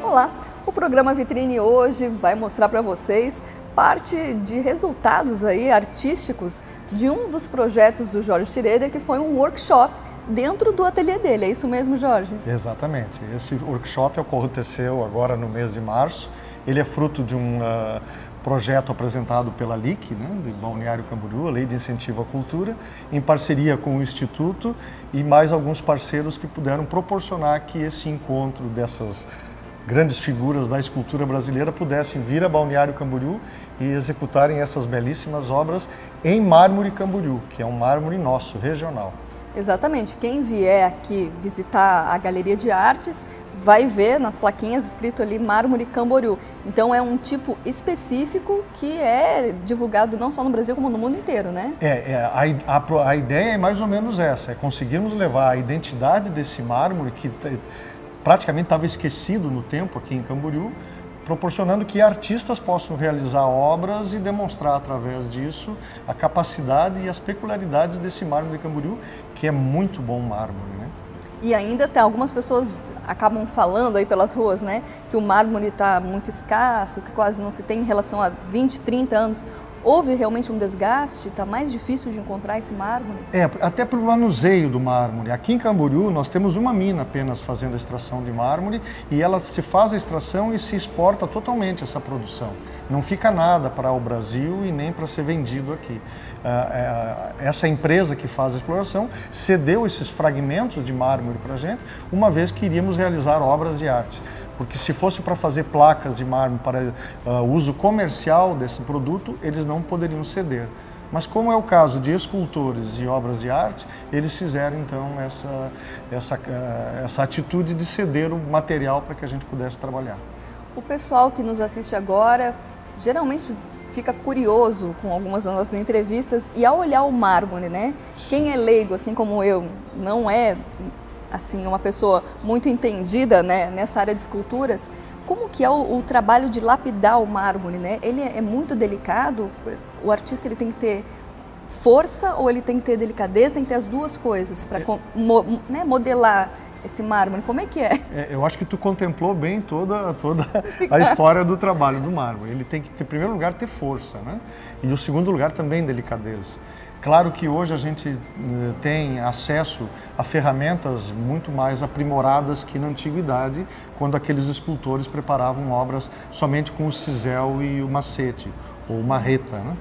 Olá, o programa Vitrine hoje vai mostrar para vocês parte de resultados aí artísticos de um dos projetos do Jorge Schroeder, que foi um workshop dentro do ateliê dele. É isso mesmo, Jorge? Exatamente. Esse workshop aconteceu agora no mês de março. Ele é fruto de um projeto apresentado pela LIC, né, de Balneário Camboriú, a Lei de Incentivo à Cultura, em parceria com o Instituto e mais alguns parceiros que puderam proporcionar que esse encontro dessas grandes figuras da escultura brasileira pudessem vir a Balneário Camboriú e executarem essas belíssimas obras em mármore Camboriú, que é um mármore nosso, regional. Exatamente. Quem vier aqui visitar a Galeria de Artes vai ver nas plaquinhas escrito ali Mármore Camboriú. Então é um tipo específico que é divulgado não só no Brasil como no mundo inteiro, né? A ideia é mais ou menos essa, é conseguirmos levar a identidade desse mármore que praticamente estava esquecido no tempo aqui em Camboriú, proporcionando que artistas possam realizar obras e demonstrar através disso a capacidade e as peculiaridades desse mármore de Camboriú, que é muito bom mármore, né? E ainda tem algumas pessoas acabam falando aí pelas ruas, né, que o mármore está muito escasso, que quase não se tem em relação a 20, 30 anos. Houve realmente um desgaste? Está mais difícil de encontrar esse mármore? Até pelo manuseio do mármore. Aqui em Camboriú nós temos uma mina apenas fazendo a extração de mármore e ela se faz a extração e se exporta totalmente essa produção. Não fica nada para o Brasil e nem para ser vendido aqui. Essa empresa que faz a exploração cedeu esses fragmentos de mármore para a gente, uma vez que iríamos realizar obras de arte. Porque se fosse para fazer placas de mármore para uso comercial desse produto, eles não poderiam ceder. Mas como é o caso de escultores e obras de arte, eles fizeram então essa atitude de ceder o material para que a gente pudesse trabalhar. O pessoal que nos assiste agora geralmente fica curioso com algumas das nossas entrevistas e ao olhar o mármore, né? Quem é leigo, assim como eu, não é assim, uma pessoa muito entendida, né, nessa área de esculturas, como que é o trabalho de lapidar o mármore, né? Ele é muito delicado, o artista ele tem que ter força ou ele tem que ter delicadeza, tem que ter as duas coisas para modelar esse mármore, como é que é? Eu acho que tu contemplou bem toda a história do trabalho do mármore. Ele tem que, em primeiro lugar, ter força, né? E, no segundo lugar, também delicadeza. Claro que hoje a gente tem acesso a ferramentas muito mais aprimoradas que na antiguidade, quando aqueles escultores preparavam obras somente com o cisel e o macete, ou marreta, né?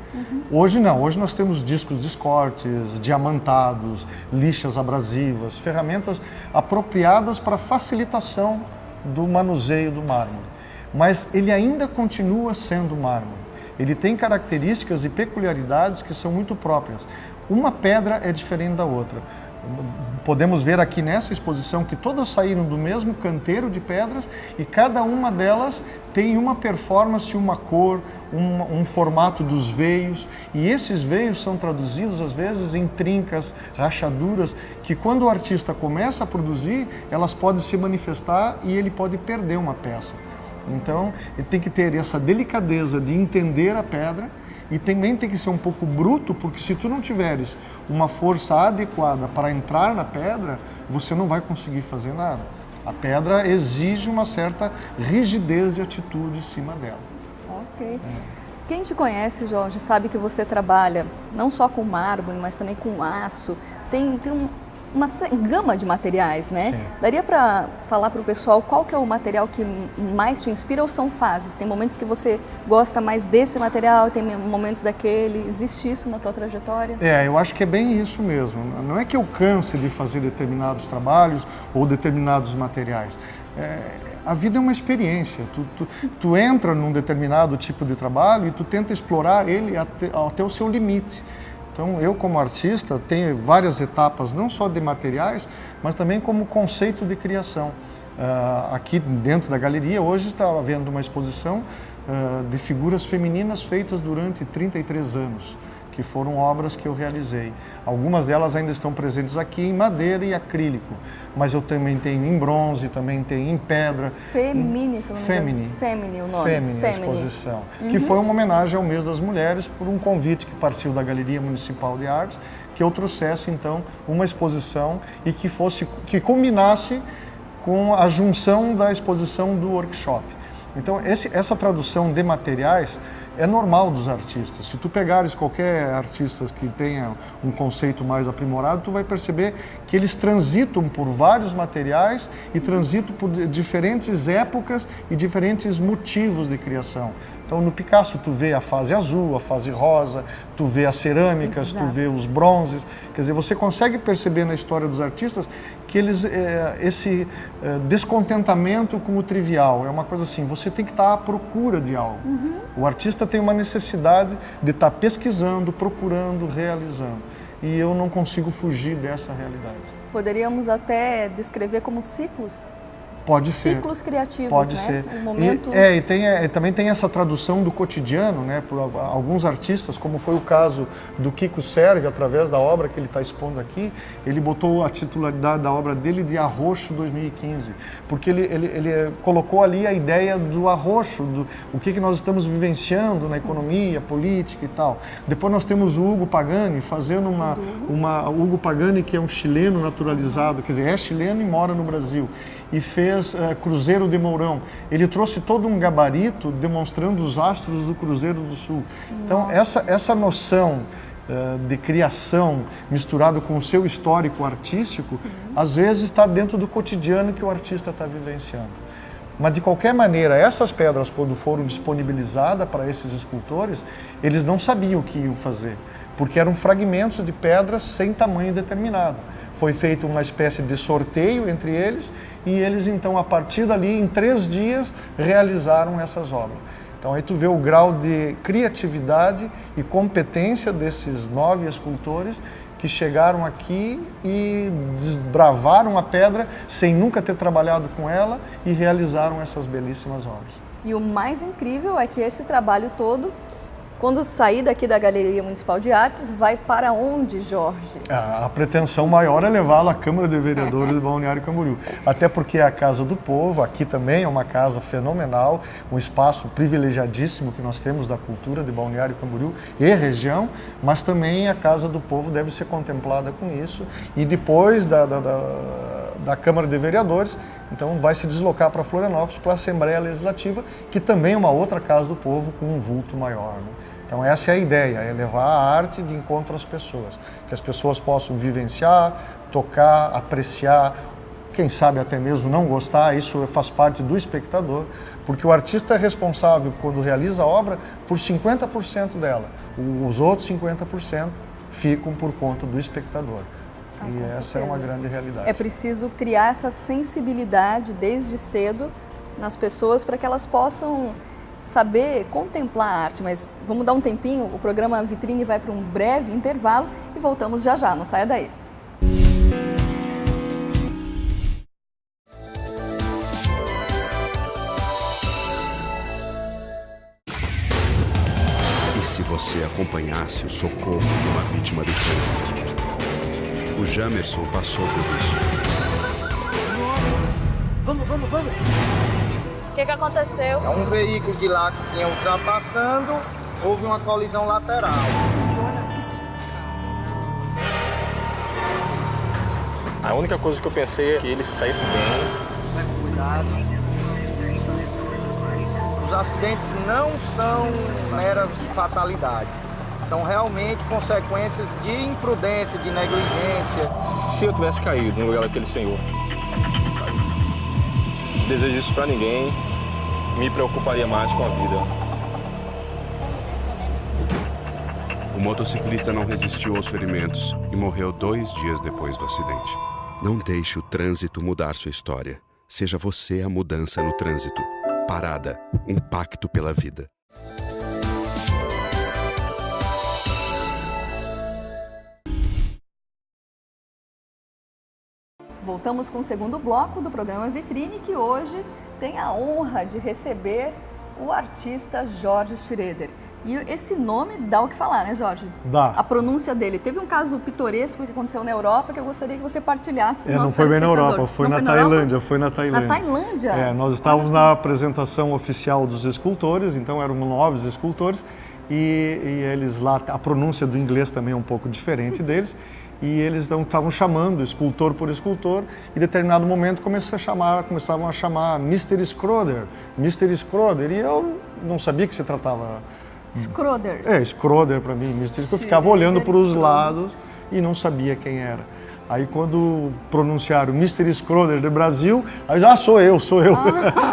Hoje não, hoje nós temos discos de cortes, diamantados, lixas abrasivas, ferramentas apropriadas para facilitação do manuseio do mármore. Mas ele ainda continua sendo mármore. Ele tem características e peculiaridades que são muito próprias. Uma pedra é diferente da outra. Podemos ver aqui nessa exposição que todas saíram do mesmo canteiro de pedras e cada uma delas tem uma performance, uma cor, um formato dos veios. E esses veios são traduzidos às vezes em trincas, rachaduras, que quando o artista começa a produzir, elas podem se manifestar e ele pode perder uma peça. Então, ele tem que ter essa delicadeza de entender a pedra e também tem que ser um pouco bruto, porque se tu não tiveres uma força adequada para entrar na pedra, você não vai conseguir fazer nada. A pedra exige uma certa rigidez de atitude em cima dela. Ok. Quem te conhece, Jorge, sabe que você trabalha não só com mármore, mas também com aço. Tem uma gama de materiais, né? Sim. Daria para falar para o pessoal qual que é o material que mais te inspira ou são fases? Tem momentos que você gosta mais desse material, tem momentos daquele. Existe isso na tua trajetória? Eu acho que é bem isso mesmo. Não é que eu canse de fazer determinados trabalhos ou determinados materiais. A vida é uma experiência. Tu entra num determinado tipo de trabalho e tu tenta explorar ele até o seu limite. Então, eu como artista tenho várias etapas, não só de materiais, mas também como conceito de criação. Aqui dentro da galeria, hoje está havendo uma exposição de figuras femininas feitas durante 33 anos, que foram obras que eu realizei. Algumas delas ainda estão presentes aqui em madeira e acrílico, mas eu também tenho em bronze, também tenho em pedra. Femini, se não me engano. Femini, o nome. Femini, a exposição. Que foi uma homenagem ao Mês das Mulheres por um convite que partiu da Galeria Municipal de Artes, que eu trouxesse então uma exposição e que combinasse com a junção da exposição do workshop. Então essa tradução de materiais é normal dos artistas. Se tu pegares qualquer artista que tenha um conceito mais aprimorado, tu vai perceber que eles transitam por vários materiais e transitam por diferentes épocas e diferentes motivos de criação. Então no Picasso tu vê a fase azul, a fase rosa, tu vê as cerâmicas, tu vê os bronzes. Quer dizer, você consegue perceber na história dos artistas que esse descontentamento com o trivial é uma coisa assim, você tem que estar à procura de algo. O artista tem uma necessidade de estar pesquisando, procurando, realizando. E eu não consigo fugir dessa realidade. Poderíamos até descrever como ciclos? Pode ser. Ciclos criativos, pode né? ser. Um momento... Também tem essa tradução do cotidiano, né? Por alguns artistas, como foi o caso do Kiko Serve, através da obra que ele está expondo aqui, ele botou a titularidade da obra dele de Arroxo 2015, porque ele colocou ali a ideia do arroxo, o que nós estamos vivenciando na economia, política e tal. Depois nós temos o Hugo Pagani fazendo o Hugo Pagani, que é um chileno naturalizado, quer dizer, é chileno e mora no Brasil, e fez Cruzeiro de Mourão. Ele trouxe todo um gabarito demonstrando os astros do Cruzeiro do Sul. Então, essa noção de criação misturado com o seu histórico artístico, às vezes está dentro do cotidiano que o artista está vivenciando. Mas, de qualquer maneira, essas pedras, quando foram disponibilizadas para esses escultores, eles não sabiam o que iam fazer, porque eram fragmentos de pedras sem tamanho determinado. Foi feita uma espécie de sorteio entre eles e eles, então, a partir dali, em 3 dias, realizaram essas obras. Então, aí tu vê o grau de criatividade e competência desses 9 escultores que chegaram aqui e desbravaram a pedra sem nunca ter trabalhado com ela e realizaram essas belíssimas obras. E o mais incrível é que esse trabalho todo, quando sair daqui da Galeria Municipal de Artes, vai para onde, Jorge? A pretensão maior é levá-lo à Câmara de Vereadores de Balneário Camboriú. Até porque é a Casa do Povo, aqui também é uma casa fenomenal, um espaço privilegiadíssimo que nós temos da cultura de Balneário Camboriú e região, mas também a Casa do Povo deve ser contemplada com isso. E depois da Câmara de Vereadores, então vai se deslocar para Florianópolis, para a Assembleia Legislativa, que também é uma outra Casa do Povo com um vulto maior, né? Então essa é a ideia, é levar a arte de encontro às pessoas, que as pessoas possam vivenciar, tocar, apreciar, quem sabe até mesmo não gostar, isso faz parte do espectador, porque o artista é responsável, quando realiza a obra, por 50% dela, os outros 50% ficam por conta do espectador. E essa é uma grande realidade. É preciso criar essa sensibilidade desde cedo nas pessoas para que elas possam saber contemplar a arte. Mas vamos dar um tempinho, o programa Vitrine vai para um breve intervalo e voltamos já já, não saia daí. E se você acompanhasse o socorro de uma vítima do trânsito? O Jamerson passou por isso. Nossa! Vamos! O que aconteceu? É um veículo de lá que vinha ultrapassando, houve uma colisão lateral. Olha isso! A única coisa que eu pensei é que ele saísse bem. Vai com cuidado. Os acidentes não são meras fatalidades. São realmente consequências de imprudência, de negligência. Se eu tivesse caído no lugar daquele senhor, sabe? Não desejo isso pra ninguém, me preocuparia mais com a vida. O motociclista não resistiu aos ferimentos e morreu 2 dias depois do acidente. Não deixe o trânsito mudar sua história. Seja você a mudança no trânsito. Parada, um pacto pela vida. Voltamos com o segundo bloco do programa Vitrine, que hoje tem a honra de receber o artista Jorge Schroeder. E esse nome dá o que falar, né, Jorge? Dá. A pronúncia dele. Teve um caso pitoresco que aconteceu na Europa que eu gostaria que você partilhasse com o nosso Não foi bem na telespectador. Europa, foi Não na Europa? Tailândia, foi na Tailândia. Na Tailândia? Nós estávamos na apresentação oficial dos escultores, então eram 9 escultores, e eles lá, a pronúncia do inglês também é um pouco diferente deles, e eles estavam chamando escultor por escultor, e em determinado momento começavam a chamar Mr. Schroeder, e eu não sabia que se tratava... Schroeder. Schroeder para mim, Mr. Eu ficava olhando para os lados e não sabia quem era. Aí quando pronunciaram Mr. Schroeder do Brasil, aí sou eu.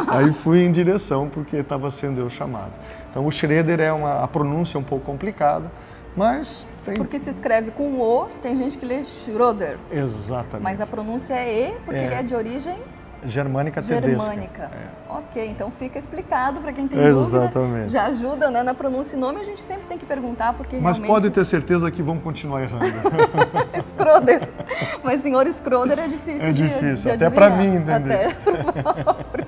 Aí fui em direção porque estava sendo eu chamado. Então o Schroeder a pronúncia é um pouco complicada, mas tem... Porque se escreve com O, tem gente que lê Schroeder. Exatamente. Mas a pronúncia é E porque ele é de origem... Germânica tedesca. Germânica. Ok, então fica explicado para quem tem dúvida. Exatamente. Já ajuda, né, na pronúncia e nome, a gente sempre tem que perguntar, porque Mas realmente... pode ter certeza que vão continuar errando. Schroeder. Mas senhor Schroeder é difícil de difícil, de até para mim entender. Até pro próprio.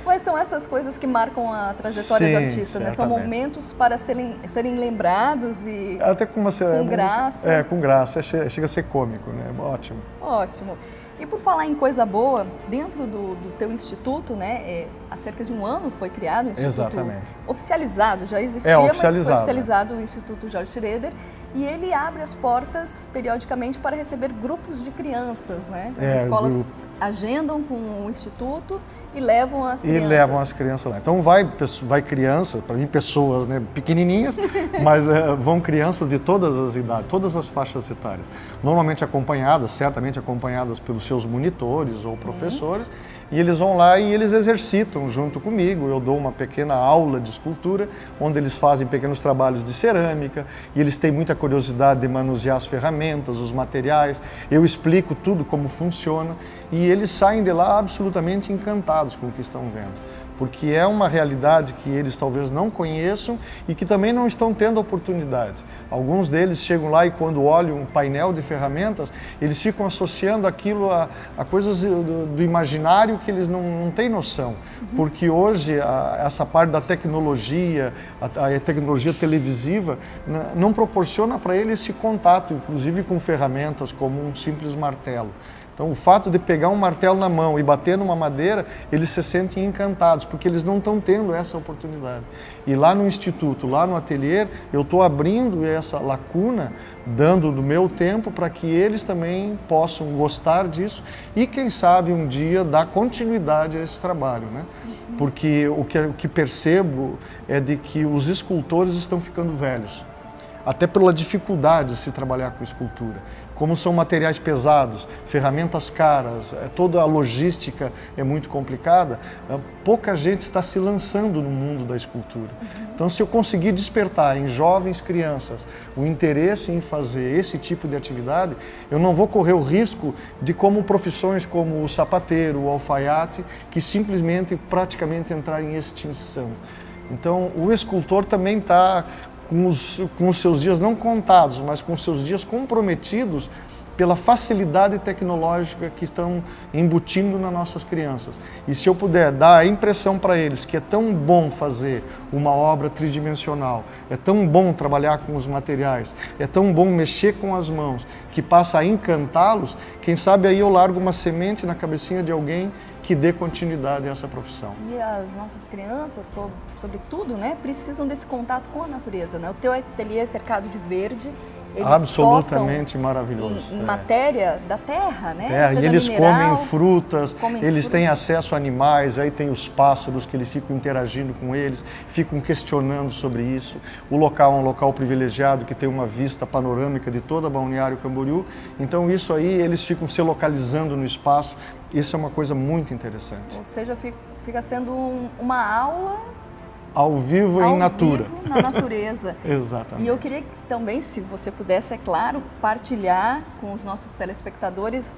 Mas são essas coisas que marcam a trajetória do artista, né? São momentos para serem lembrados e até com graça. Com graça, chega a ser cômico, né? Ótimo. Ótimo. E por falar em coisa boa, dentro do teu instituto, né, há cerca de um ano foi criado o instituto. Exatamente. Oficializado, já existia, mas foi oficializado o Instituto Jorge Schroeder, e ele abre as portas periodicamente para receber grupos de crianças, né? As escolas agendam com o instituto e levam as crianças. Lá. Então vai criança, para mim pessoas, né, pequenininhas, mas vão crianças de todas as idades, todas as faixas etárias. Normalmente certamente acompanhadas pelos seus monitores ou professores, e eles vão lá e eles exercitam junto comigo. Eu dou uma pequena aula de escultura, onde eles fazem pequenos trabalhos de cerâmica, e eles têm muita curiosidade de manusear as ferramentas, os materiais. Eu explico tudo como funciona, e eles saem de lá absolutamente encantados com o que estão vendo, porque é uma realidade que eles talvez não conheçam e que também não estão tendo oportunidade. Alguns deles chegam lá e quando olham um painel de ferramentas, eles ficam associando aquilo a coisas do imaginário que eles não têm noção, porque hoje essa parte da tecnologia, a tecnologia televisiva, não proporciona para eles esse contato, inclusive com ferramentas como um simples martelo. Então, o fato de pegar um martelo na mão e bater numa madeira, eles se sentem encantados, porque eles não estão tendo essa oportunidade. E lá no instituto, lá no ateliê, eu estou abrindo essa lacuna, dando do meu tempo para que eles também possam gostar disso e, quem sabe, um dia dar continuidade a esse trabalho, né? Porque o que percebo é de que os escultores estão ficando velhos, até pela dificuldade de se trabalhar com escultura. Como são materiais pesados, ferramentas caras, toda a logística é muito complicada, pouca gente está se lançando no mundo da escultura. Então, se eu conseguir despertar em jovens crianças o interesse em fazer esse tipo de atividade, eu não vou correr o risco de como profissões como o sapateiro, o alfaiate, que simplesmente praticamente entrar em extinção. Então, o escultor também está com os seus dias não contados, mas com os seus dias comprometidos pela facilidade tecnológica que estão embutindo nas nossas crianças. E se eu puder dar a impressão para eles que é tão bom fazer uma obra tridimensional, é tão bom trabalhar com os materiais, é tão bom mexer com as mãos, que passa a encantá-los, quem sabe aí eu largo uma semente na cabecinha de alguém que dê continuidade a essa profissão. E as nossas crianças, sobretudo, né, precisam desse contato com a natureza, né? O teu ateliê é cercado de verde, eles absolutamente maravilhoso. Em matéria da terra, né? E eles mineral, comem frutas, eles têm acesso a animais, aí tem os pássaros que eles ficam interagindo com eles, ficam questionando sobre isso. O local é um local privilegiado que tem uma vista panorâmica de toda Balneário Camboriú, então isso aí eles ficam se localizando no espaço. Isso é uma coisa muito interessante. Ou seja, fica sendo uma aula ao vivo em natura. Ao vivo na natureza. Exatamente. E eu queria também, se você pudesse, é claro, partilhar com os nossos telespectadores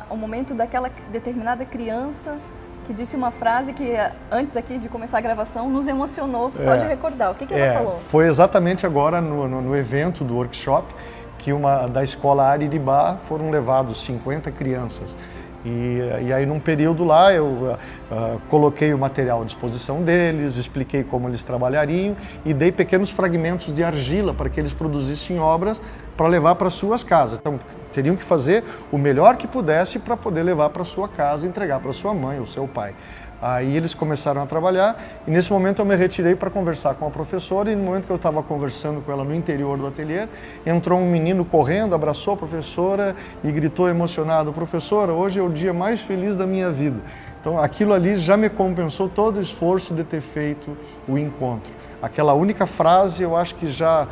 o momento daquela determinada criança que disse uma frase que, antes aqui de começar a gravação, nos emocionou, só de recordar. O que ela falou? Foi exatamente agora no evento do workshop, que da escola Ariribá foram levados 50 crianças. E aí, num período lá, eu coloquei o material à disposição deles, expliquei como eles trabalhariam e dei pequenos fragmentos de argila para que eles produzissem obras para levar para suas casas. Então, teriam que fazer o melhor que pudesse para poder levar para sua casa e entregar para sua mãe ou seu pai. Aí eles começaram a trabalhar e nesse momento eu me retirei para conversar com a professora e no momento que eu estava conversando com ela no interior do ateliê, entrou um menino correndo, abraçou a professora e gritou emocionado: professora, hoje é o dia mais feliz da minha vida. Então aquilo ali já me compensou todo o esforço de ter feito o encontro. Aquela única frase eu acho que já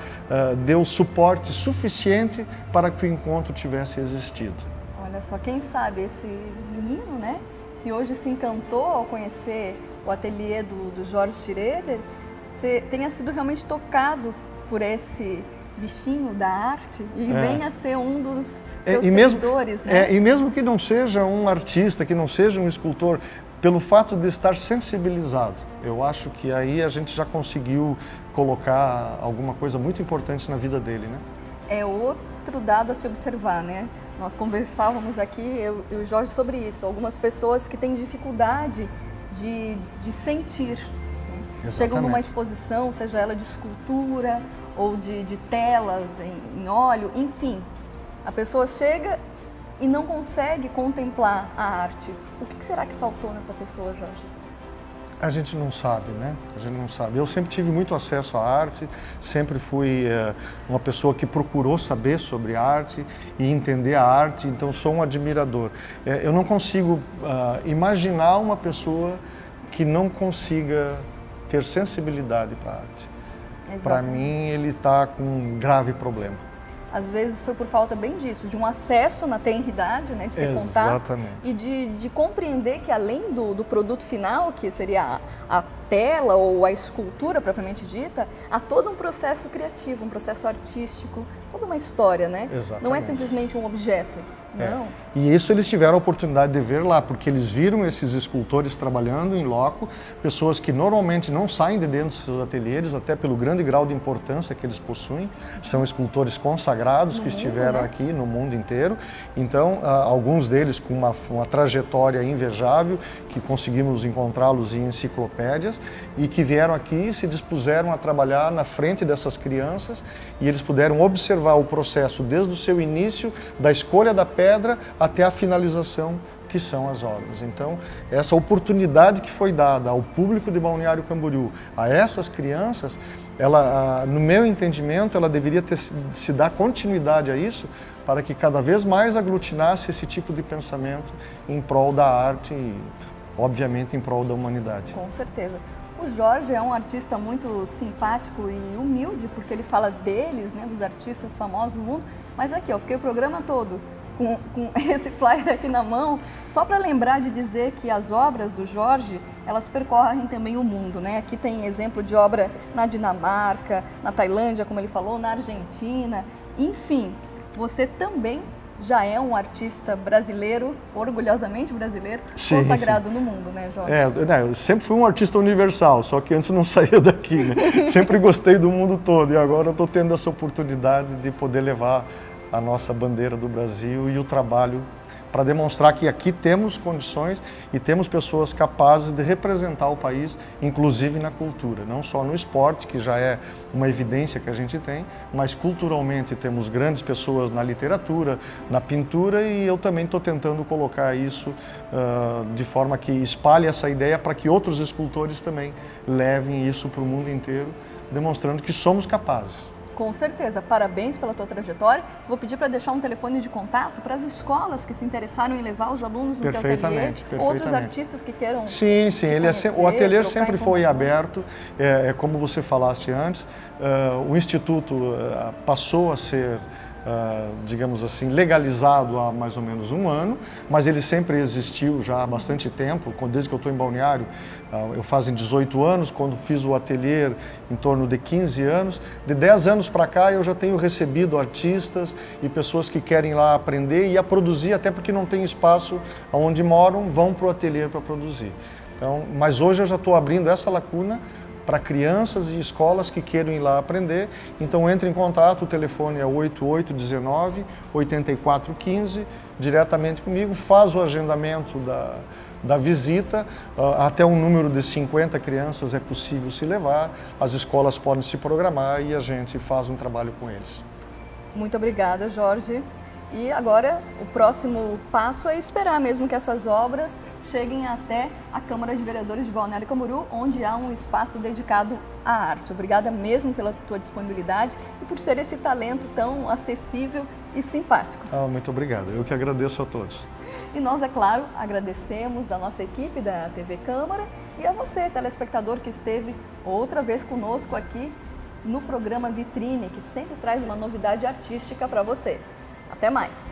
deu suporte suficiente para que o encontro tivesse existido. Olha só, quem sabe esse menino, né, que hoje se encantou ao conhecer o ateliê do Jorge Schroeder, tenha sido realmente tocado por esse bichinho da arte e venha a ser um dos teus seguidores, né? E mesmo que não seja um artista, que não seja um escultor, pelo fato de estar sensibilizado, eu acho que aí a gente já conseguiu colocar alguma coisa muito importante na vida dele, né? É outro dado a se observar, né? Nós conversávamos aqui, eu e o Jorge, sobre isso. Algumas pessoas que têm dificuldade de sentir. Né? Chegam numa exposição, seja ela de escultura ou de telas em óleo, enfim. A pessoa chega e não consegue contemplar a arte. O que será que faltou nessa pessoa, Jorge? A gente não sabe, né? A gente não sabe. Eu sempre tive muito acesso à arte, sempre fui uma pessoa que procurou saber sobre arte e entender a arte, então sou um admirador. Eu não consigo imaginar uma pessoa que não consiga ter sensibilidade para a arte. Para mim, ele está com um grave problema. Às vezes foi por falta bem disso, de um acesso na tenridade, né, de ter contato e de compreender que além do produto final, que seria a tela ou a escultura propriamente dita, há todo um processo criativo, um processo artístico, toda uma história, né? Exatamente. Não é simplesmente um objeto, não. E isso eles tiveram a oportunidade de ver lá, porque eles viram esses escultores trabalhando em loco, pessoas que normalmente não saem de dentro dos seus ateliês, até pelo grande grau de importância que eles possuem, são escultores consagrados que estiveram aqui no mundo inteiro, então alguns deles com uma trajetória invejável, que conseguimos encontrá-los em enciclopédias, e que vieram aqui e se dispuseram a trabalhar na frente dessas crianças, e eles puderam observar o processo desde o seu início, da escolha da pedra até a finalização, que são as obras. Então, essa oportunidade que foi dada ao público de Balneário Camboriú, a essas crianças, ela, no meu entendimento, ela deveria se dar continuidade a isso, para que cada vez mais aglutinasse esse tipo de pensamento em prol da arte e, obviamente, em prol da humanidade. Com certeza. O Jorge é um artista muito simpático e humilde, porque ele fala deles, né, dos artistas famosos do mundo, mas aqui, eu fiquei o programa todo com esse flyer aqui na mão, só para lembrar de dizer que as obras do Jorge, elas percorrem também o mundo, né? Aqui tem exemplo de obra na Dinamarca, na Tailândia, como ele falou, na Argentina, enfim, você também já é um artista brasileiro, orgulhosamente brasileiro, consagrado no mundo, né, Jorge? Eu sempre fui um artista universal, só que antes não saía daqui, né? Sempre gostei do mundo todo e agora eu estou tendo essa oportunidade de poder levar a nossa bandeira do Brasil e o trabalho para demonstrar que aqui temos condições e temos pessoas capazes de representar o país, inclusive na cultura, não só no esporte, que já é uma evidência que a gente tem, mas culturalmente temos grandes pessoas na literatura, na pintura, e eu também estou tentando colocar isso de forma que espalhe essa ideia para que outros escultores também levem isso para o mundo inteiro, demonstrando que somos capazes. Com certeza. Parabéns pela tua trajetória. Vou pedir para deixar um telefone de contato para as escolas que se interessaram em levar os alunos no teu ateliê, outros artistas que queiram Sim, o ateliê sempre foi aberto, como você falasse antes, o Instituto passou a ser, digamos assim, legalizado há mais ou menos um ano, mas ele sempre existiu já há bastante tempo, desde que eu estou em Balneário. Eu fazem 18 anos, quando fiz o ateliê em torno de 15 anos. De 10 anos para cá eu já tenho recebido artistas e pessoas que querem lá aprender e a produzir, até porque não tem espaço onde moram, vão para o ateliê para produzir. Então, mas hoje eu já estou abrindo essa lacuna para crianças e escolas que queiram ir lá aprender. Então entre em contato, o telefone é 8819-8415, diretamente comigo, faz o agendamento da visita, até um número de 50 crianças é possível se levar, as escolas podem se programar e a gente faz um trabalho com eles. Muito obrigada, Jorge. E agora o próximo passo é esperar mesmo que essas obras cheguem até a Câmara de Vereadores de Balneário Camboriú, onde há um espaço dedicado à arte. Obrigada mesmo pela tua disponibilidade e por ser esse talento tão acessível e simpático. Muito obrigado, eu que agradeço a todos. E nós, é claro, agradecemos a nossa equipe da TV Câmara e a você, telespectador, que esteve outra vez conosco aqui no programa Vitrine, que sempre traz uma novidade artística para você. Até mais!